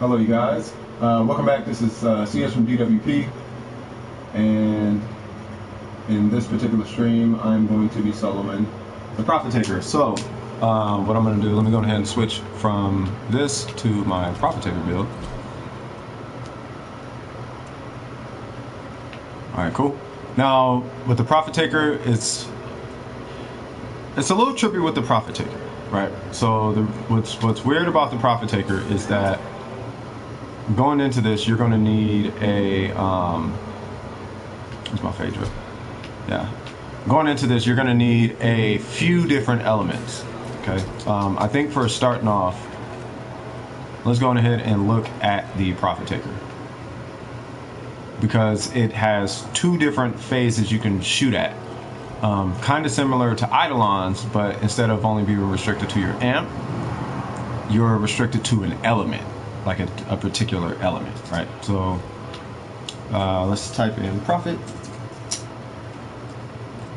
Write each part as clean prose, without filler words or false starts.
Hello, you guys. Welcome back. This is CS from DWP, and in this particular stream, I'm going to be soloing the Profit Taker. So, what I'm going to do, let me go ahead and switch from this to my Profit Taker build. All right, cool. Now, with the Profit Taker, it's a little trippy with the Profit Taker, right? So, what's weird about the Profit Taker is that going into this, you're going to need a where's my Phaedra? Yeah, going into this, you're going to need a few different elements. Okay, I think for starting off, let's go ahead and look at the Profit Taker, because it has two different phases you can shoot at. Kind of similar to Eidolon's, but instead of only being restricted to your amp, you're restricted to an element, like a particular element, right? So let's type in Profit.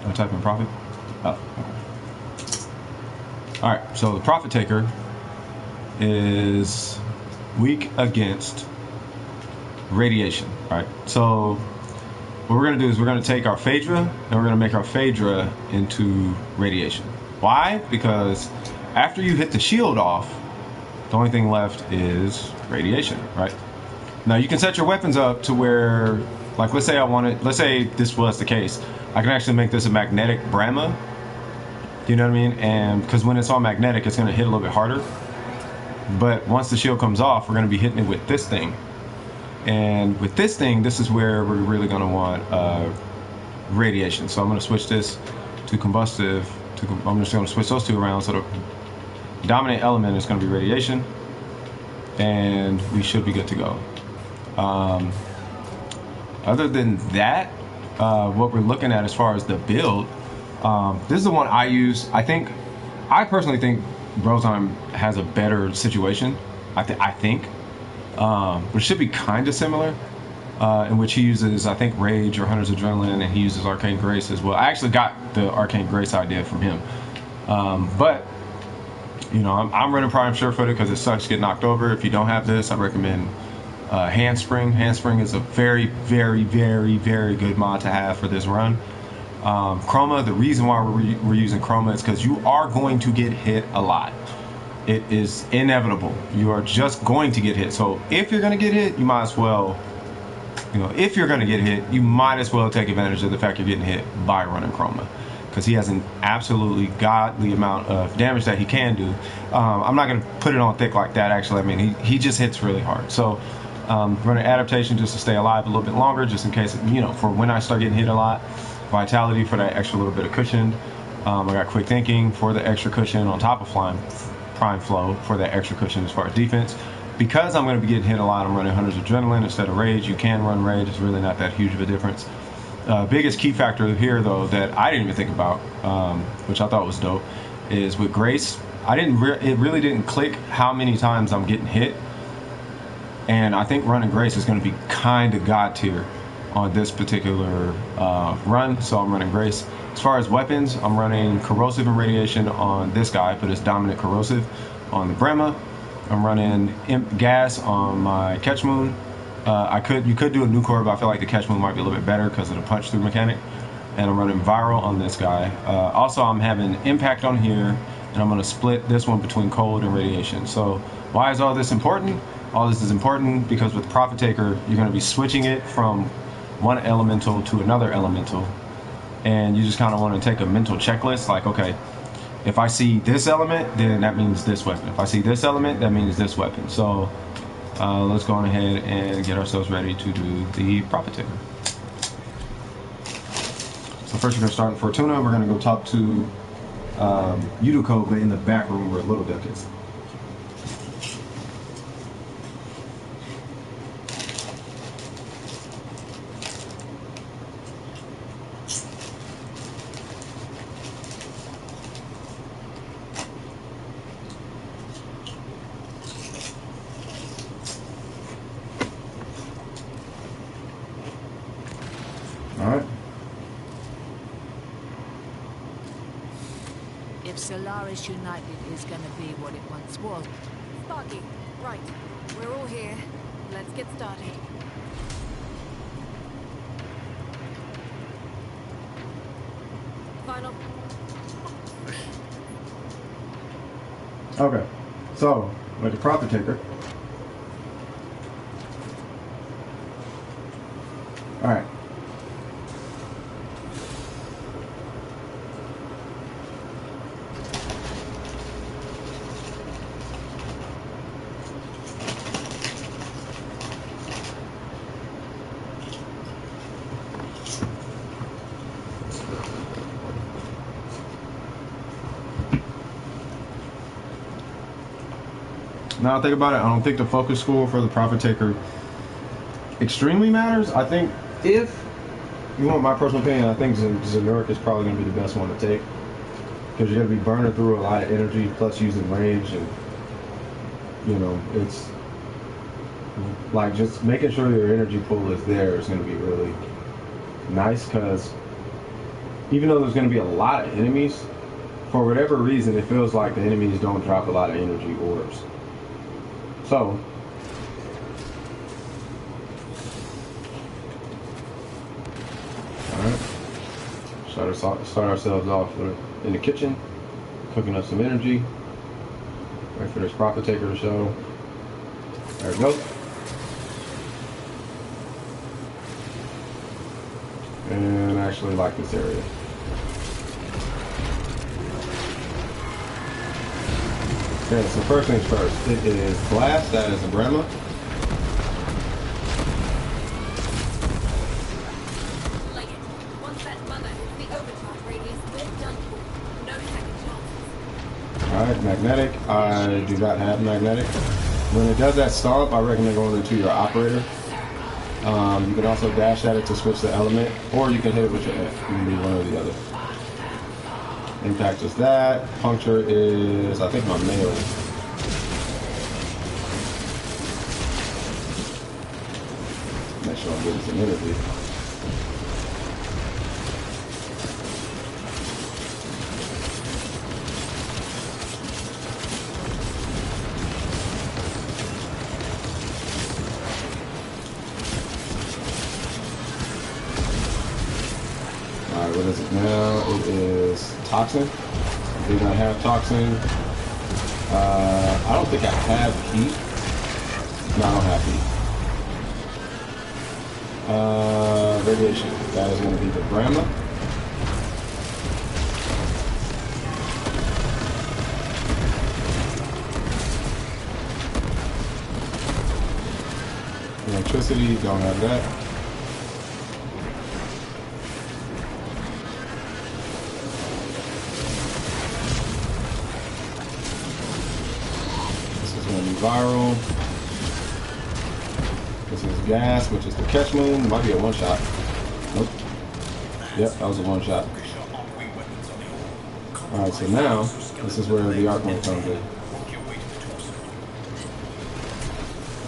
I'll type in Profit. Oh, okay. All right, so the Profit Taker is weak against radiation, right? So what we're gonna do is we're gonna take our Phaedra and we're gonna make our Phaedra into radiation. Why? Because after you hit the shield off, the only thing left is radiation, right? Now you can set your weapons up to where, like, let's say this was the case, I can actually make this a magnetic Brahma. You know what I mean? And because when it's all magnetic, it's gonna hit a little bit harder. But once the shield comes off, we're gonna be hitting it with this thing. And with this thing, this is where we're really gonna want radiation. So I'm gonna switch this to combustive. I'm just gonna switch those two around, so the dominant element is going to be radiation, and we should be good to go. Other than that, what we're looking at as far as the build, this is the one I use. I personally think Brotime has a better situation. I think, but it should be kind of similar, in which he uses, I think, Rage or Hunter's Adrenaline, and he uses Arcane Grace as well. I actually got the Arcane Grace idea from him, but you know, I'm running Prime Surefooted because it sucks to get knocked over. If you don't have this, I recommend Handspring. Handspring is a very, very, very, very good mod to have for this run. Chroma, the reason why we're using Chroma is because you are going to get hit a lot. It is inevitable. You are just going to get hit. So if you're going to get hit, you might as well, if you're going to get hit, you might as well take advantage of the fact you're getting hit by running Chroma, because he has an absolutely godly amount of damage that he can do. I'm not going to put it on thick like that, actually. I mean, he just hits really hard. So running Adaptation just to stay alive a little bit longer, just in case, for when I start getting hit a lot. Vitality for that extra little bit of cushion. I got Quick Thinking for the extra cushion on top of Prime Flow for that extra cushion as far as defense. Because I'm going to be getting hit a lot, I'm running Hunter's Adrenaline instead of Rage. You can run Rage. It's really not that huge of a difference. Biggest key factor here, though, that I didn't even think about, which I thought was dope, is with Grace. It really didn't click how many times I'm getting hit, and I think running Grace is going to be kind of god tier on this particular run. So I'm running Grace. As far as weapons, I'm running Corrosive and Radiation on this guy, but it's dominant Corrosive on the Brahma. I'm running Gas on my Catch Moon. You could do a Nucor, but I feel like the Catch Moon might be a little bit better because of the punch through mechanic. And I'm running Viral on this guy. Also, I'm having Impact on here, and I'm going to split this one between Cold and Radiation. So why is all this important? All this is important because with Profit Taker, you're going to be switching it from one elemental to another elemental, and you just kind of want to take a mental checklist, like, okay, if I see this element, then that means this weapon. If I see this element, that means this weapon. So let's go on ahead and get ourselves ready to do the Profit Taker. So first we're going to start in Fortuna. We're going to go talk to Yuduko, but in the back room where Little Duck is. Alright. If Solaris United is gonna be what it once was. Sparky, right. We're all here Let's get started. Final. Okay, so with the profit taker. All right. Now I think about it, I don't think the focus score for the profit taker extremely matters. I think if you want my personal opinion, I think Zenuric is probably going to be the best one to take because you're going to be burning through a lot of energy plus using range, and you know it's like just making sure your energy pool is there is going to be really nice because even though there's going to be a lot of enemies, for whatever reason it feels like the enemies don't drop a lot of energy orbs. So, all right, start ourselves off in the kitchen, cooking up some energy. Wait for this profit taker to show. There we go. And I actually like this area. Okay, so first things first, it is Blast, that is a Brahma. Alright, Magnetic, I do not have Magnetic. When it does that stomp, I recommend going into your operator. You can also dash at it to switch the element, or you can hit it with your F. You can do one or the other. Impact is that. Puncture is, I think, my melee. Make sure I'm getting some energy. Alright, what is it now? It is Toxin. I do not have Toxin. I don't think I have Heat. No, I don't have Heat. Radiation. That is going to be the Brahma. Electricity, don't have that. Viral. This is Gas, which is the catch moon. Might be a one shot. Nope. Yep, that was a one shot. Alright, so now this is where the arc mode comes in.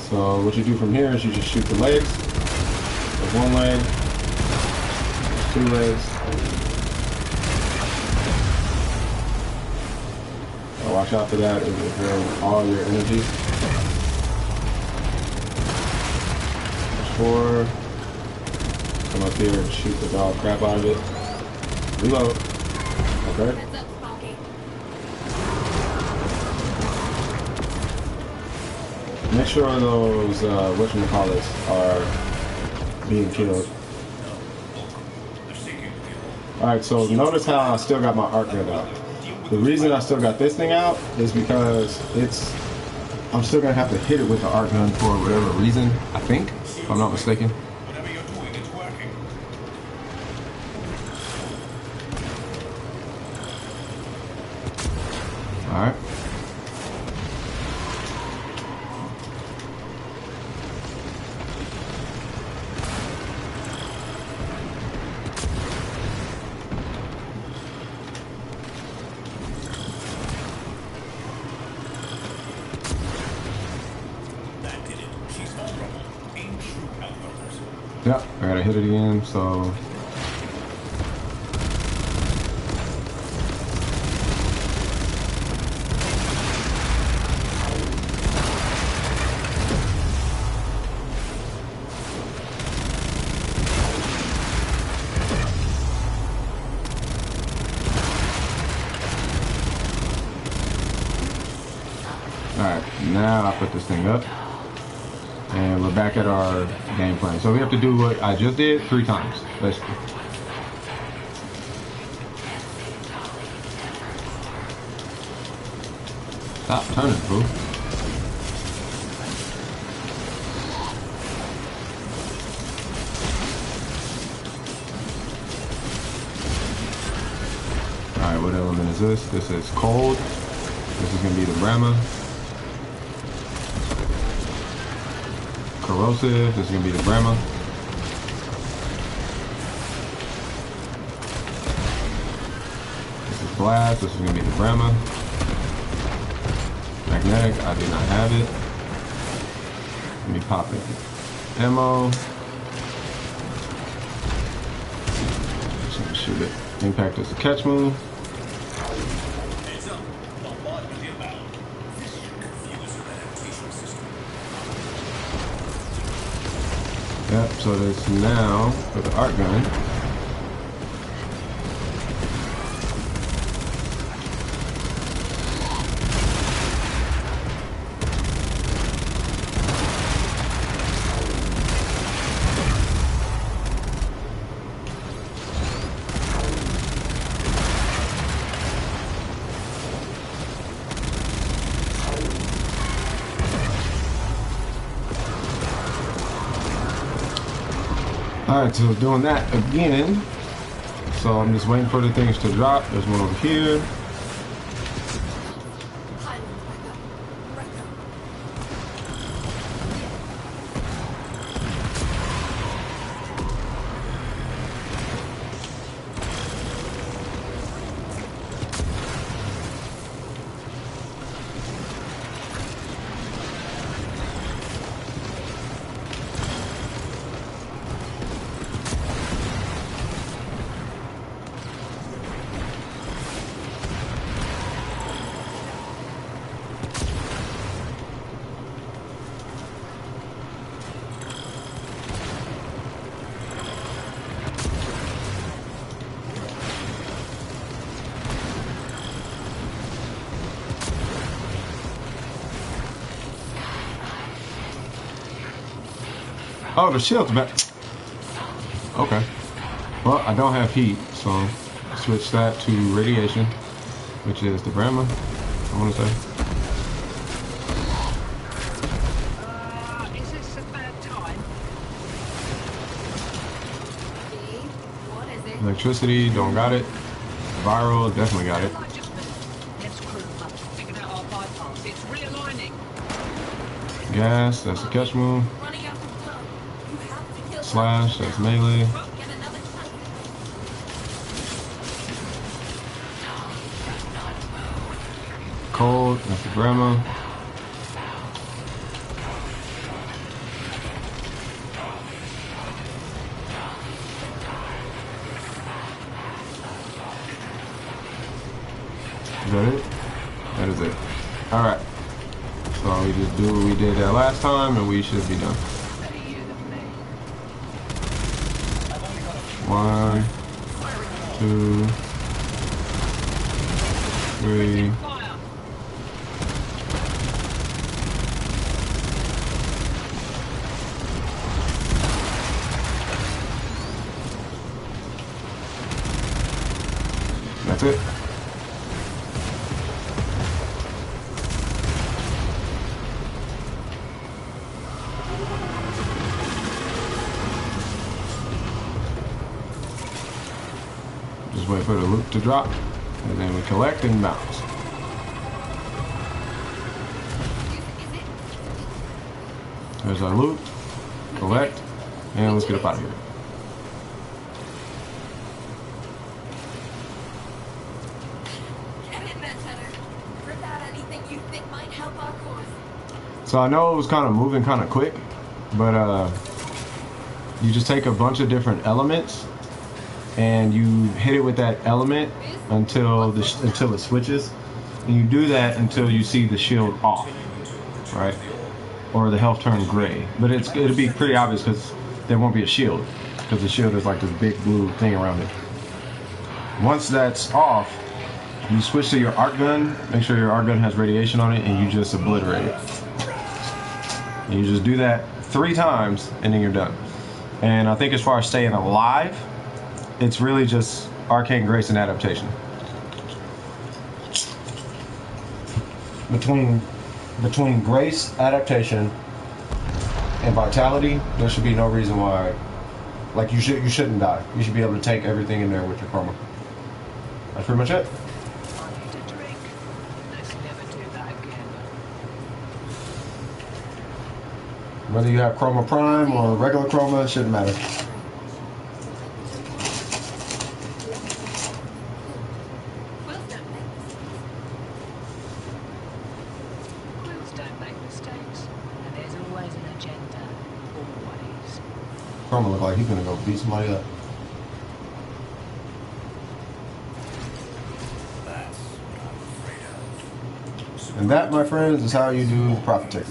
So what you do from here is you just shoot the legs. There's one leg. There's two legs. Watch out for that. It will drain all your energy. Push forward. Come up here and shoot the dog crap out of it. Reload. Okay. Make sure those whatchamacallits are being killed. Alright, so notice how I still got my arc gun out. The reason I still got this thing out is because I'm still gonna have to hit it with the arc gun for whatever reason, I think, if I'm not mistaken. Alright. Yep, I gotta hit it again, so. now I put this thing up. And we're back at our game plan. So we have to do what I just did 3 times, basically. Stop turning, boo. Alright, what element is this? This is cold. This is going to be the Brahma. Corrosive. This is going to be the Brahma. This is blast. This is going to be the Brahma. Magnetic, I do not have it. Let me pop it. Ammo. Just gonna shoot it. Impact is a catch move. Yep, so this now for the art gun. Alright, so doing that again. So I'm just waiting for the things to drop. There's one over here. Oh, the shield's back. Okay. Well, I don't have heat, so I'll switch that to radiation, which is the Brahma, I want to say. Is this a bad time? What is it? Electricity, don't got it. Viral, definitely got it. Let's Chroma. Figured out our bypass. It's realigning. Gas, that's the catch move. Slash, that's melee. Cold, that's the Brahma. Is that it? That is it. Alright. So we just do what we did that last time and we should be done. 1, 2, 3. That's it. Just wait for the loot to drop, and then we collect and bounce. There's our loot, collect, and let's get up out of here. So I know it was kind of moving kind of quick, but you just take a bunch of different elements and you hit it with that element until it switches, and you do that until you see the shield off, right? Or the health turn gray. But it'll be pretty obvious because there won't be a shield, because the shield is like this big blue thing around it. Once that's off, you switch to your art gun. Make sure your art gun has radiation on it, and you just obliterate it. And you just do that 3 times, and then you're done. And I think as far as staying alive, it's really just Arcane Grace and Adaptation. Between Grace, Adaptation, and Vitality, there should be no reason why. Like you shouldn't die. You should be able to take everything in there with your Chroma. That's pretty much it. I need a drink. Let's never do that again. Whether you have Chroma Prime or regular Chroma, it shouldn't matter. Quills don't make mistakes, and there's always an agenda. Always. Chroma look like he's gonna go beat somebody up. And that, my friends, is how you do Profit Taker.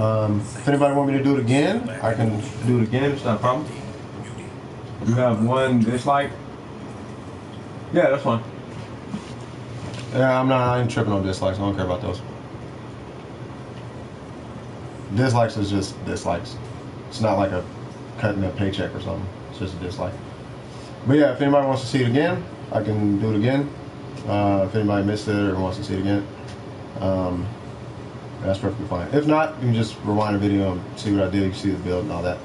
If anybody want me to do it again, I can do it again. It's not a problem. You have one dislike? Yeah, that's fine. Yeah, I ain't tripping on dislikes. I don't care about those. Dislikes is just dislikes. It's not like a cutting a paycheck or something. It's just a dislike. But yeah, if anybody wants to see it again, I can do it again. If anybody missed it or wants to see it again, that's perfectly fine. If not, you can just rewind the video and see what I did. You see the build and all that.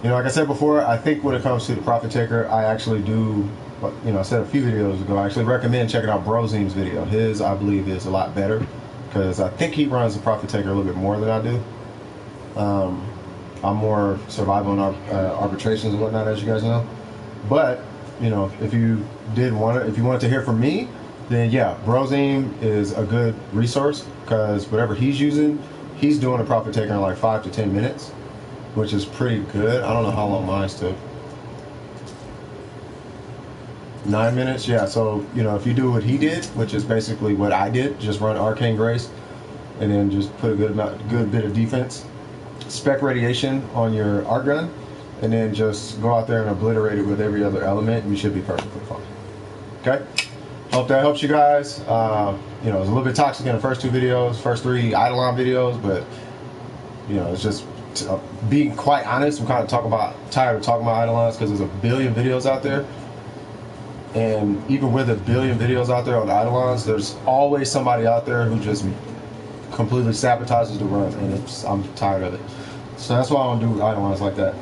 You know, like I said before, I think when it comes to the Profit Taker, I actually do, you know, I said a few videos ago, I actually recommend checking out Brozim's video. His, I believe, is a lot better because I think he runs the Profit Taker a little bit more than I do. I'm more survival and arbitrations and whatnot, as you guys know. But, you know, if you wanted to hear from me, then yeah, Brozim is a good resource because whatever he's using, he's doing a Profit Taker in like 5 to 10 minutes, which is pretty good. I don't know how long mine took. 9 minutes, yeah. So, you know, if you do what he did, which is basically what I did, just run Arcane Grace and then just put a good bit of defense, spec radiation on your art gun, and then just go out there and obliterate it with every other element, and you should be perfectly fine. Okay? Hope that helps you guys. You know, it was a little bit toxic in the first 2 videos, first 3 Eidolon videos, but, you know, it's just, being quite honest, I'm kind of tired of talking about Eidolons because there's a billion videos out there. And even with a billion videos out there on Eidolons, there's always somebody out there who just completely sabotages the run, and I'm tired of it. So that's why I don't do Eidolons like that.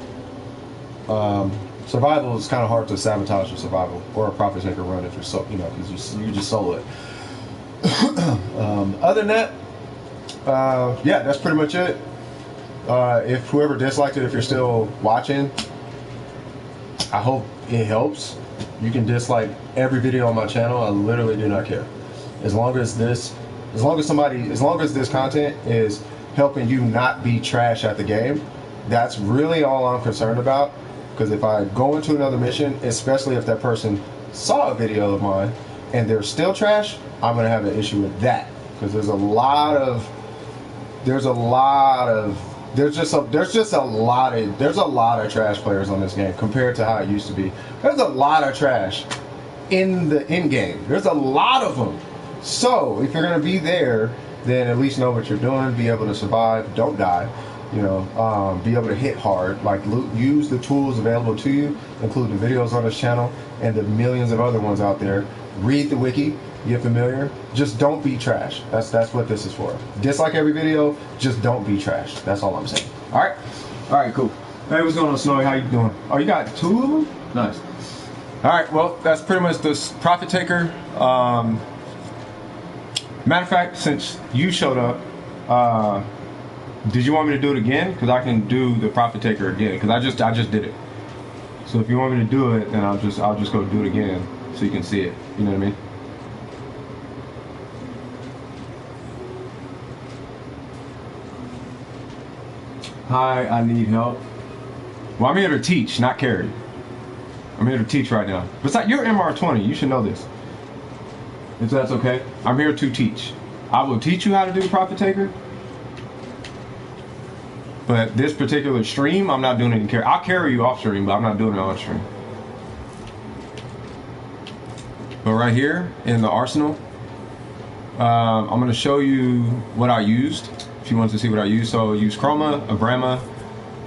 Survival is kind of hard to sabotage your survival or a Profit Taker run if you're because you just solo it. Other than that, yeah, that's pretty much it. If whoever disliked it, if you're still watching, I hope it helps. You can dislike every video on my channel. I literally do not care. As long as this content is helping you not be trash at the game, that's really all I'm concerned about. Because if I go into another mission, especially if that person saw a video of mine and they're still trash, I'm gonna have an issue with that. Because there's just a lot of trash players on this game compared to how it used to be. There's a lot of trash in the in-game. There's a lot of them. So if you're gonna be there, then at least know what you're doing. Be able to survive. Don't die. You know, be able to hit hard. Like use the tools available to you, including videos on this channel and the millions of other ones out there. Read the wiki. Get familiar. Just don't be trash. That's what this is for. Dislike every video. Just don't be trash. That's all I'm saying. All right, cool. Hey, what's going on, Snowy? How you doing? Oh, you got 2 of them? Nice. All right, well, that's pretty much this Profit Taker. Matter of fact, since you showed up, did you want me to do it again? Because I can do the Profit Taker again. Because I just did it. So if you want me to do it, then I'll just go do it again so you can see it. You know what I mean? Hi, I need help. Well, I'm here to teach, not carry. I'm here to teach right now. Besides, you're MR20. You should know this. If that's okay. I'm here to teach. I will teach you how to do the Profit Taker. But this particular stream, I'm not doing any carry. I'll carry you off stream, but I'm not doing it on stream. But right here in the arsenal, I'm going to show you what I used if you want to see what I use. So I use Chroma, a Brahma,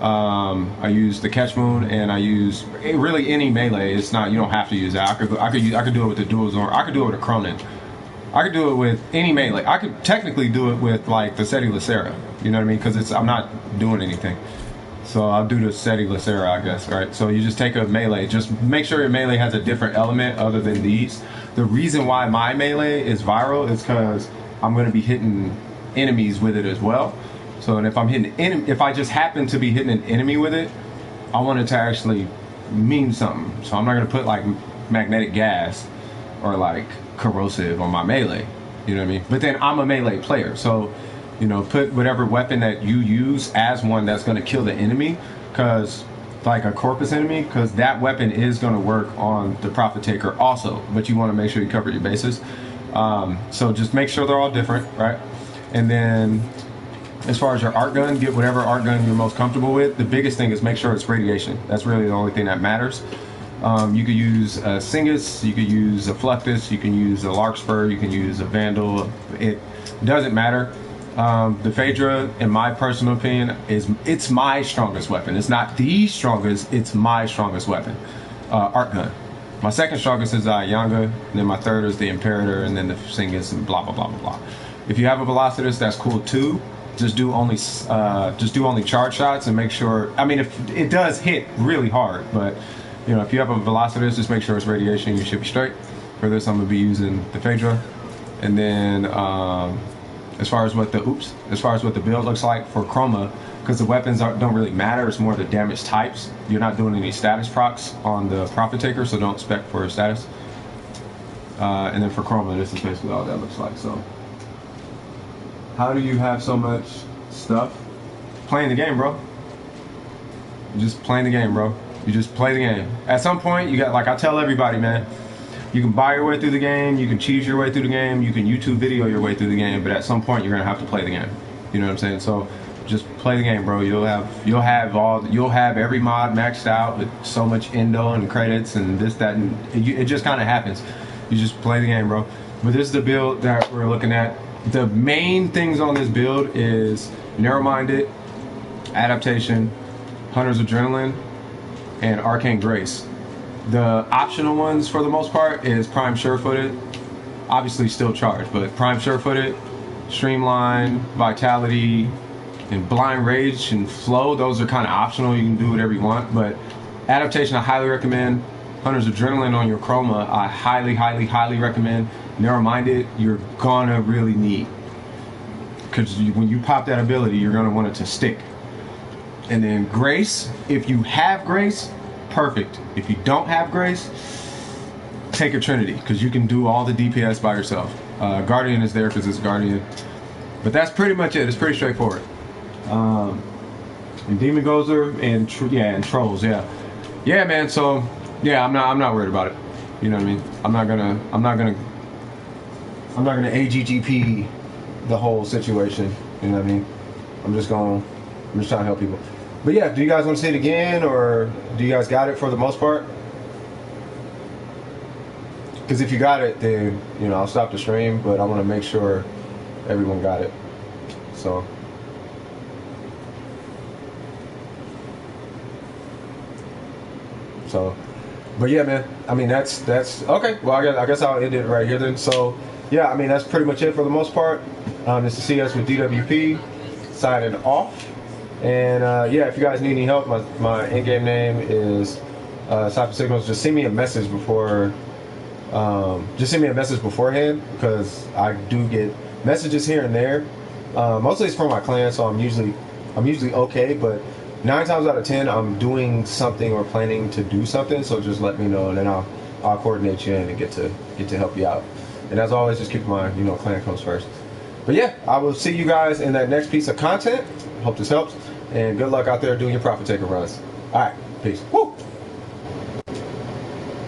I use the Catch Moon, and I use really any melee. It's not, you don't have to use that. I could do it with the Dual Zorn. I could do it with a Cronin. I could do it with any melee. I could technically do it with like the Seti Lacera. You know what I mean? Because I'm not doing anything. So I'll do the Seti Lacera, I guess, right? So you just take a melee. Just make sure your melee has a different element other than these. The reason why my melee is viral is because I'm going to be hitting enemies with it as well. So and if I'm hitting if I just happen to be hitting an enemy with it, I want it to actually mean something. So I'm not going to put like magnetic gas or like corrosive on my melee. You know what I mean? But then I'm a melee player, so you know, put whatever weapon that you use as one that's going to kill the enemy, because like a corpus enemy, because that weapon is going to work on the Profit Taker also, but you want to make sure you cover your bases. So just make sure they're all different, right? And then as far as your art gun, get whatever art gun you're most comfortable with. The biggest thing is make sure it's radiation. That's really the only thing that matters. You could use a Singus, you could use a Fluctus, you can use a Larkspur, you can use a Vandal. It doesn't matter. The Phaedra, in my personal opinion, it's my strongest weapon. It's not the strongest, it's my strongest weapon. Art gun. My second strongest is Yanga, and then my third is the Imperator, and then the Singus, and blah blah blah blah blah. If you have a Velocitus, that's cool too. Just do only charge shots and make sure. I mean, if it does hit really hard, but you know, if you have a Velocitus, just make sure it's radiation. You should be straight. For this, I'm gonna be using the Phaedra, and then as far as what the build looks like for Chroma, because the weapons don't really matter. It's more the damage types. You're not doing any status procs on the Profit Taker, so don't spec for a status. And then for Chroma, this is basically all that looks like. So, how do you have so much stuff? Playing the game, bro. You're just playing the game, bro. You just play the game. At some point, you got, like I tell everybody, man, you can buy your way through the game, you can cheese your way through the game, you can YouTube video your way through the game, but at some point you're gonna have to play the game. You know what I'm saying? So just play the game, bro. You'll have every mod maxed out with so much endo and credits and this, that, and it just kind of happens. You just play the game, bro. But this is the build that we're looking at. The main things on this build is Narrow-Minded, Adaptation, Hunter's Adrenaline, and Arcane Grace. The optional ones for the most part is Prime Sure-Footed, obviously still charged, but Prime Sure-Footed, Streamline, Vitality, and Blind Rage and Flow. Those are kind of optional. You can do whatever you want, but Adaptation I highly recommend. Hunter's Adrenaline on your Chroma I highly, highly, highly recommend. Narrow-Minded you're gonna really need, because when you pop that ability you're gonna want it to stick. And then Grace, if you have Grace, perfect. If you don't have Grace, take a Trinity, because you can do all the DPS by yourself. Guardian is there because it's Guardian, but that's pretty much it. It's pretty straightforward. And Demon Gozer and Trolls, yeah, man. So yeah, I'm not worried about it. You know what I mean? I'm not gonna AGGP the whole situation. You know what I mean? I'm just trying to help people. But yeah, do you guys want to see it again, or do you guys got it for the most part? Because if you got it, then you know I'll stop the stream. But I want to make sure everyone got it. So. But yeah, man. I mean that's okay. Well, I guess I'll end it right here then. So yeah, I mean that's pretty much it for the most part. It's to see us with DWP signing off. And yeah, if you guys need any help, my in-game name is Cypha Signals. Just send me a message beforehand, because I do get messages here and there. Mostly it's from my clan, so I'm usually okay. But 9 times out of 10, I'm doing something or planning to do something. So just let me know, and then I'll coordinate you in and get to help you out. And as always, just keep in mind, clan comes first. But yeah, I will see you guys in that next piece of content. Hope this helps. And good luck out there doing your Profit Taker runs. All right, peace. Woo!